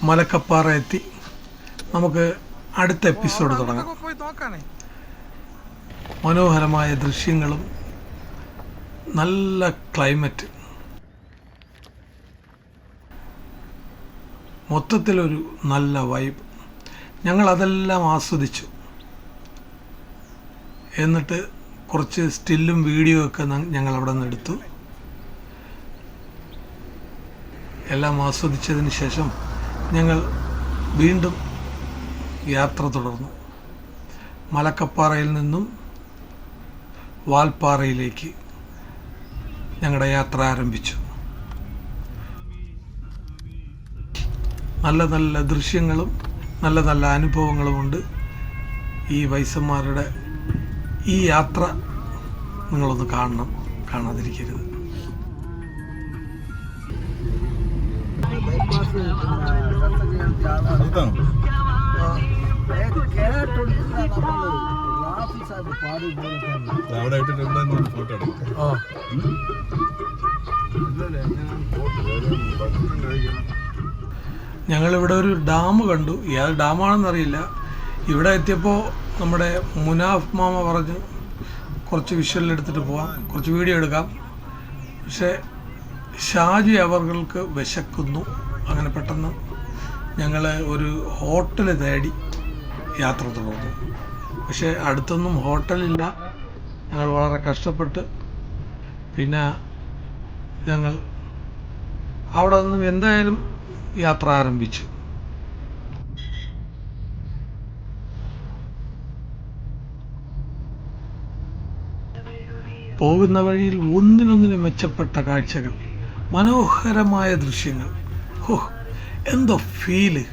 മലക്കപ്പാറ എത്തി. നമുക്ക് അടുത്ത എപ്പിസോഡ് തുടങ്ങാം. മനോഹരമായ ദൃശ്യങ്ങളും നല്ല ക്ലൈമറ്റ്, മൊത്തത്തിലൊരു നല്ല വൈബ്. ഞങ്ങളതെല്ലാം ആസ്വദിച്ചു. എന്നിട്ട് കുറച്ച് സ്റ്റില്ലും വീഡിയോ ഒക്കെ ഞങ്ങൾ അവിടെ നിന്ന് എടുത്തു. എല്ലാം ആസ്വദിച്ചതിന് ശേഷം ഞങ്ങൾ വീണ്ടും യാത്ര തുടർന്നു. മലക്കപ്പാറയിൽ നിന്നും വാൽപ്പാറയിലേക്ക് ഞങ്ങളുടെ യാത്ര ആരംഭിച്ചു. നല്ല നല്ല ദൃശ്യങ്ങളും നല്ല നല്ല അനുഭവങ്ങളുമുണ്ട്. ഈ വയസ്സന്മാരുടെ ഈ യാത്ര നിങ്ങളൊന്ന് കാണണം, കാണാതിരിക്കരുത്. ഞങ്ങളിവിടെ ഒരു ഡാം കണ്ടു. ഏത് ഡാമാണെന്നറിയില്ല. ഇവിടെ എത്തിയപ്പോൾ നമ്മുടെ മുനാഫ് മാമ പറഞ്ഞു കുറച്ച് വിഷ്വൽ എടുത്തിട്ട് പോവാം, കുറച്ച് വീഡിയോ എടുക്കാം. പക്ഷേ ഷാജി അവർക്ക് വിശക്കുന്നു. അങ്ങനെ പെട്ടെന്ന് ഞങ്ങൾ ഒരു ഹോട്ടൽ തേടി യാത്ര തുടർന്നു. പക്ഷേ അടുത്തൊന്നും ഹോട്ടലില്ല. ഞങ്ങൾ വളരെ കഷ്ടപ്പെട്ട് പിന്നെ ഞങ്ങൾ അവിടെ നിന്നും എന്തായാലും യാത്ര ആരംഭിച്ചു. പോകുന്ന വഴിയിൽ ഒന്നിനൊന്നിനും മെച്ചപ്പെട്ട കാഴ്ചകൾ, മനോഹരമായ ദൃശ്യങ്ങൾ. ഹോ, എന്തോ ഫീല്!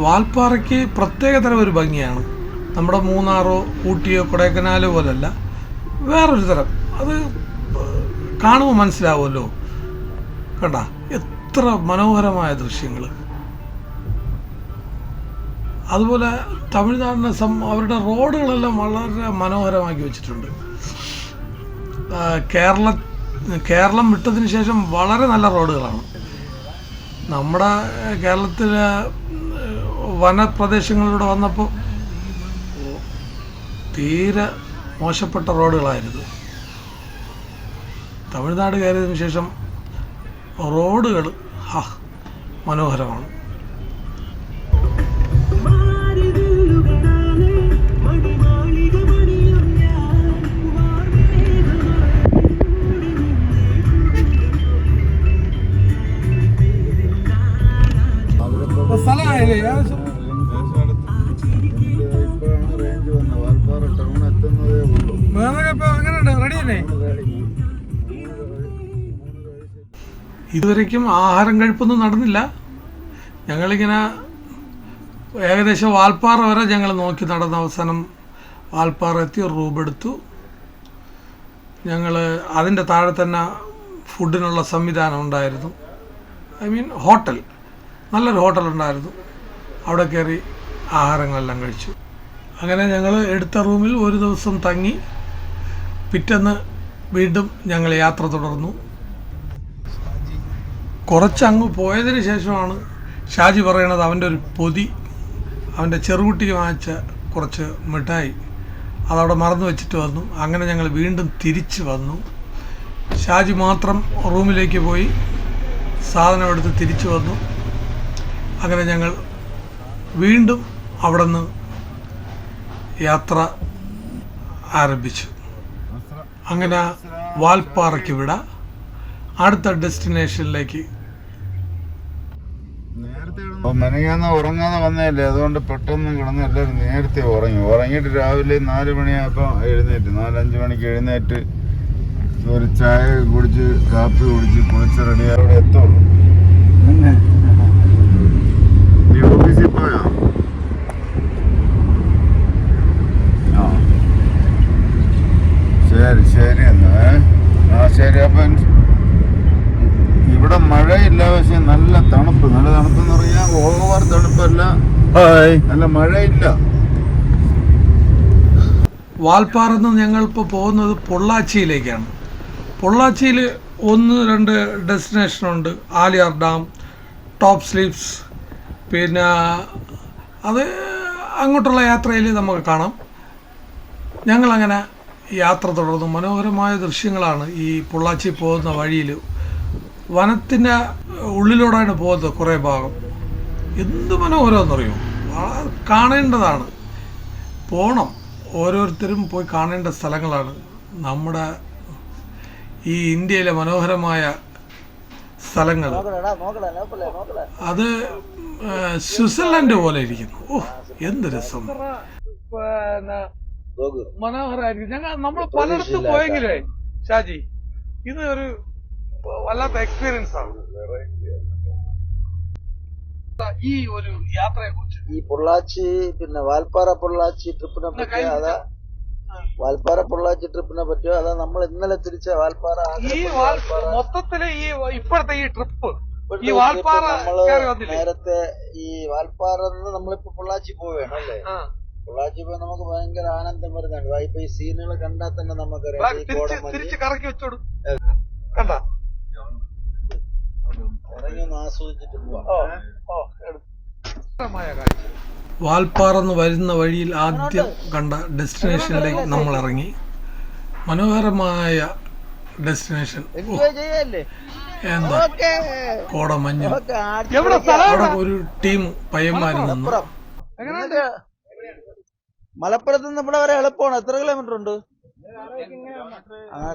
വാൽപ്പാറയ്ക്ക് പ്രത്യേകതരം ഒരു ഭംഗിയാണ്. നമ്മുടെ മൂന്നാറോ ഊട്ടിയോ കൊടൈക്കനാലോ പോലല്ല, വേറൊരു തരം. അത് കാണുമ്പോൾ മനസ്സിലാവുമല്ലോ. കണ്ട എത്ര മനോഹരമായ ദൃശ്യങ്ങൾ. അതുപോലെ തമിഴ്നാടിനെ അവരുടെ റോഡുകളെല്ലാം വളരെ മനോഹരമാക്കി വെച്ചിട്ടുണ്ട്. കേരളം വിട്ടതിന് ശേഷം വളരെ നല്ല റോഡുകളാണ്. നമ്മുടെ കേരളത്തിലെ വനപ്രദേശങ്ങളിലൂടെ വന്നപ്പോൾ തീരെ മോശപ്പെട്ട റോഡുകളായിരുന്നു. തമിഴ്നാട് കയറിയതിനു ശേഷം റോഡുകൾ മനോഹരമാണ്. ഇതുവരയ്ക്കും ആഹാരം കഴിപ്പൊന്നും നടന്നില്ല. ഞങ്ങളിങ്ങനെ ഏകദേശം വാൽപ്പാറ വരെ ഞങ്ങൾ നോക്കി നടന്ന അവസാനം വാൽപ്പാറ എത്തി, റൂമെടുത്തു. ഞങ്ങൾ അതിൻ്റെ താഴെ തന്നെ ഫുഡിനുള്ള സംവിധാനം ഉണ്ടായിരുന്നു. ഹോട്ടൽ, നല്ലൊരു ഹോട്ടലുണ്ടായിരുന്നു. അവിടെ കയറി ആഹാരങ്ങളെല്ലാം കഴിച്ചു. അങ്ങനെ ഞങ്ങൾ എടുത്ത റൂമിൽ ഒരു ദിവസം തങ്ങി. പിറ്റേന്ന് വീണ്ടും ഞങ്ങൾ യാത്ര തുടർന്നു. കുറച്ചങ്ങ് പോയതിന് ശേഷമാണ് ഷാജി പറയണത് അവൻ്റെ ഒരു പൊതി, അവൻ്റെ ചെറുകുട്ടിക്ക് വാങ്ങിച്ച കുറച്ച് മിഠായി അതവിടെ മറന്നു വെച്ചിട്ട് വന്നു. അങ്ങനെ ഞങ്ങൾ വീണ്ടും തിരിച്ചു വന്നു. ഷാജി മാത്രം റൂമിലേക്ക് പോയി സാധനം എടുത്ത് തിരിച്ചു വന്നു. അങ്ങനെ ഞങ്ങൾ വീണ്ടും അവിടെ നിന്ന് യാത്ര ആരംഭിച്ചു. അങ്ങനെ വാൽപ്പാറയ്ക്ക് വിട. അടുത്ത ഡെസ്റ്റിനേഷനിലേക്ക്. മെനങ്ങാന്ന് ഉറങ്ങാതെ വന്നതല്ലേ, അതുകൊണ്ട് പെട്ടെന്ന് കിടന്ന് എല്ലാവരും നേരത്തെ ഉറങ്ങിയിട്ട് രാവിലെ 4 മണിയായപ്പോൾ എഴുന്നേറ്റ്, 4-5 മണിക്ക് എഴുന്നേറ്റ് ഒരു ചായ കുടിച്ച് കാപ്പി കുടിച്ച് കുളിച്ച് റെഡിയായി അവിടെ എത്തുള്ളൂ. നീ ഓഫീസിൽ പോയോ? ശരി എന്നാ. ശരി. അപ്പം ഇവിടെ മഴയില്ല, പക്ഷെ നല്ല തണുപ്പെന്ന് പറഞ്ഞാൽ ഓവർ തണുപ്പല്ല, നല്ല മഴയില്ല. വാൽപ്പാറന്ന് ഞങ്ങളിപ്പോൾ പോകുന്നത് പൊള്ളാച്ചിയിലേക്കാണ്. പൊള്ളാച്ചിയിൽ 1-2 ഡെസ്റ്റിനേഷനുണ്ട്. ആലിയാർ ഡാം, ടോപ്പ് സ്ലിപ്സ്, പിന്നെ അത് അങ്ങോട്ടുള്ള യാത്രയിൽ നമുക്ക് കാണാം. ഞങ്ങളങ്ങനെ യാത്ര തുടർന്നു. മനോഹരമായ ദൃശ്യങ്ങളാണ് ഈ പൊള്ളാച്ചി പോകുന്ന വഴിയിൽ. വനത്തിൻ്റെ ഉള്ളിലൂടെയാണ് പോകുന്നത്. കുറേ ഭാഗം എന്ത് മനോഹരമെന്നറിയോ, കാണേണ്ടതാണ്. പോകണം, ഓരോരുത്തരും പോയി കാണേണ്ട സ്ഥലങ്ങളാണ് നമ്മുടെ ഈ ഇന്ത്യയിലെ മനോഹരമായ സ്ഥലങ്ങൾ. അത് സ്വിറ്റ്സർലൻഡ് പോലെ ഇരിക്കുന്നു. ഓഹ്, എന്ത് രസം, മനോഹരമായിരിക്കും. നമ്മൾ പലയിടത്തും പോയെങ്കിലേ ഷാജി, ഇത് ഒരു വല്ലാത്ത എക്സ്പീരിയൻസ് ആണ് ഈ ഒരു യാത്രയെ കുറിച്ച്. ഈ പൊള്ളാച്ചി പിന്നെ വാൽപ്പാറ പൊള്ളാച്ചി ട്രിപ്പിനെ പറ്റിയോ അതാ വാൽപ്പാറ പൊള്ളാച്ചി ട്രിപ്പിനെ പറ്റിയോ അതാ നമ്മൾ ഇന്നലെ തിരിച്ച വാൽപ്പാറ ഈ മൊത്തത്തില് ഈ ഇപ്പോഴത്തെ ഈ ട്രിപ്പ് ഈ വാൽപ്പാറ നേരത്തെ ഈ വാൽപ്പാറ നമ്മളിപ്പോ പൊള്ളാച്ചി പോവുകയാണ് അല്ലേ? പൊള്ളാച്ചി പോയി നമുക്ക് ഭയങ്കര ആനന്ദം വരുന്നുണ്ട്. ഇപ്പൊ ഈ സീനുകൾ കണ്ടാൽ തന്നെ നമുക്കറിയാം കറക്കി വെച്ചോളൂ, കണ്ട ഇറങ്ങി ഒന്ന് ആസ്വദിച്ചിട്ട് പോവാം. വാൽപ്പാറന്ന് വരുന്ന വഴിയിൽ ആദ്യം കണ്ട ഡെസ്റ്റിനേഷനിലേക്ക് നമ്മൾ ഇറങ്ങി. മനോഹരമായ ഡെസ്റ്റിനേഷൻ. എന്താ കോടമഞ്ഞ്. അവിടെ ഒരു ടീം പയ്യന്മാരിൽ നിന്ന്. മലപ്പുറത്ത് നിന്ന് ഇവിടെ വരെ എളുപ്പമാണ്. എത്ര കിലോമീറ്റർ ഉണ്ട്?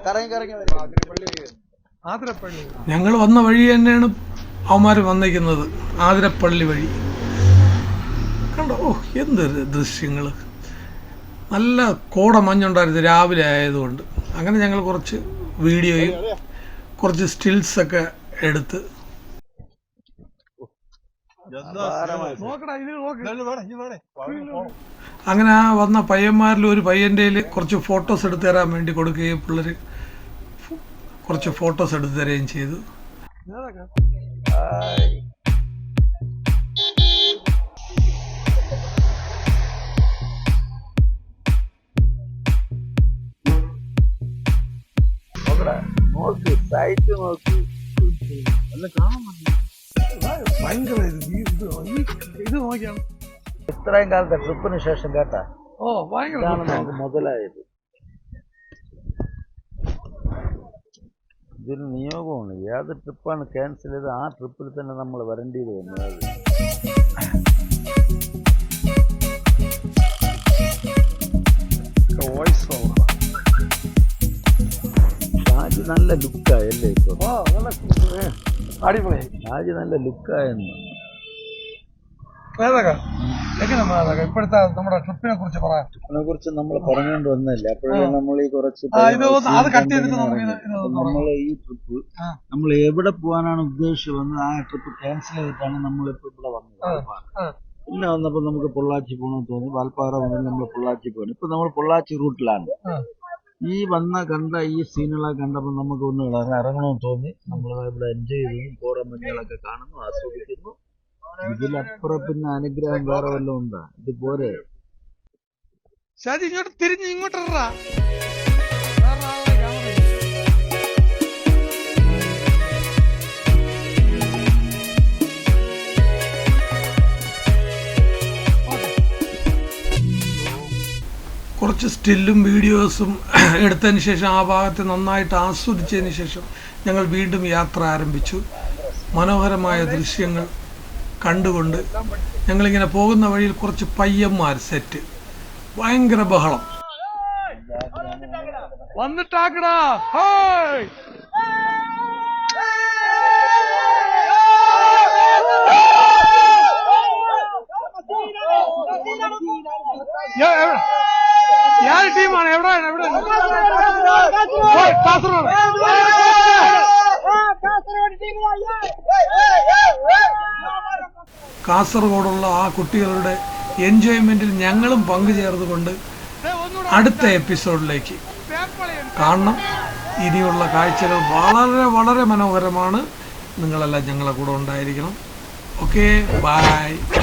കറങ്ങി ഞങ്ങൾ വന്ന വഴി തന്നെയാണ് അവന്മാർ വന്നിരിക്കുന്നത്, ആതിരപ്പള്ളി വഴി. കണ്ടോ, ഓ എന്ത് ദൃശ്യങ്ങൾ. നല്ല കോടമഞ്ഞുണ്ടായിരുന്നു രാവിലെ ആയതുകൊണ്ട്. അങ്ങനെ ഞങ്ങൾ കുറച്ച് വീഡിയോയും കുറച്ച് സ്റ്റിൽസൊക്കെ എടുത്ത്. അങ്ങനെ ആ വന്ന പയ്യന്മാരിൽ ഒരു പയ്യൻ്റെ കുറച്ച് ഫോട്ടോസ് എടുത്തു തരാൻ വേണ്ടി കൊടുക്കുകയും പിള്ളേർ കുറച്ച് ഫോട്ടോസ് എടുത്തു തരികയും ചെയ്തു. ഇത്രയും കാലത്തെ ട്രിപ്പിന് ശേഷം കേട്ടാ നമുക്ക് മുതലായത്. ഇതൊരു നിയോഗമാണ്. ഏത് ട്രിപ്പാണ് ക്യാൻസൽ ചെയ്ത് ആ ട്രിപ്പിൽ തന്നെ നമ്മൾ വരേണ്ടത് വന്നത്. ഷാജി നല്ല ലുക്കായല്ലേ ഇപ്പൊ? ഷാജി നല്ല ലുക്കായെന്ന്. ഇപ്പോഴത്തെ നമ്മുടെ ട്രിപ്പിനെ കുറിച്ച് പറയാം. ട്രിപ്പിനെ കുറിച്ച് നമ്മൾ പറഞ്ഞുകൊണ്ട് വന്നില്ല. അപ്പോഴേ നമ്മൾ ഈ കുറച്ച് നമ്മൾ ഈ ട്രിപ്പ് നമ്മൾ എവിടെ പോകാനാണ് ഉദ്ദേശിച്ച് വന്നത് ആ ട്രിപ്പ് ക്യാൻസൽ ചെയ്തിട്ടാണ് നമ്മളിപ്പോ ഇവിടെ വന്നത്. പിന്നെ വന്നപ്പോ നമുക്ക് പൊള്ളാച്ചി പോകണമെന്ന് തോന്നി. വാൽപ്പാറ വന്നിട്ട് നമ്മൾ പൊള്ളാച്ചി പോകണം. ഇപ്പൊ നമ്മൾ പൊള്ളാച്ചി റൂട്ടിലാണ്. ഈ കണ്ട ഈ സീനുകളൊക്കെ കണ്ടപ്പോൾ നമുക്ക് ഒന്ന് ഇറങ്ങണമെന്ന് തോന്നി. നമ്മൾ ഇവിടെ എൻജോയ് ചെയ്യുന്നു, കോടമഞ്ഞുകളൊക്കെ കാണുന്നു, ആസ്വദിക്കുന്നു. ഇതിലപ്പുറം പിന്നെ അനുഗ്രഹം വേറെ വല്ലതും ഉണ്ടാ? ഇത് പോരെ? ഷാജി ഇങ്ങോട്ട് തിരിഞ്ഞ് ഇങ്ങോട്ട് കുറച്ച് സ്റ്റില്ലും വീഡിയോസും എടുത്തതിന് ശേഷം ആ ഭാഗത്ത് നന്നായിട്ട് ആസ്വദിച്ചതിന് ശേഷം ഞങ്ങൾ വീണ്ടും യാത്ര ആരംഭിച്ചു. മനോഹരമായ ദൃശ്യങ്ങൾ കണ്ടുകൊണ്ട് ഞങ്ങളിങ്ങനെ പോകുന്ന വഴിയിൽ കുറച്ച് പയ്യന്മാർ സെറ്റ്, ഭയങ്കര ബഹളം. വന്നിട്ടാക്കടാ. ഹേയ് ഏത് ടീമാണ്? എവിടെയാണ്? കാസർഗോഡ്. കാസർഗോഡുള്ള ആ കുട്ടികളുടെ എൻജോയ്മെന്റിൽ ഞങ്ങളും പങ്കുചേർന്നുകൊണ്ട് അടുത്ത എപ്പിസോഡിലേക്ക് കാണണം. ഇനിയുള്ള കാഴ്ചകൾ വളരെ വളരെ മനോഹരമാണ്. നിങ്ങളെല്ലാം ഞങ്ങളെ കൂടെ ഉണ്ടായിരിക്കണം. Okay, by.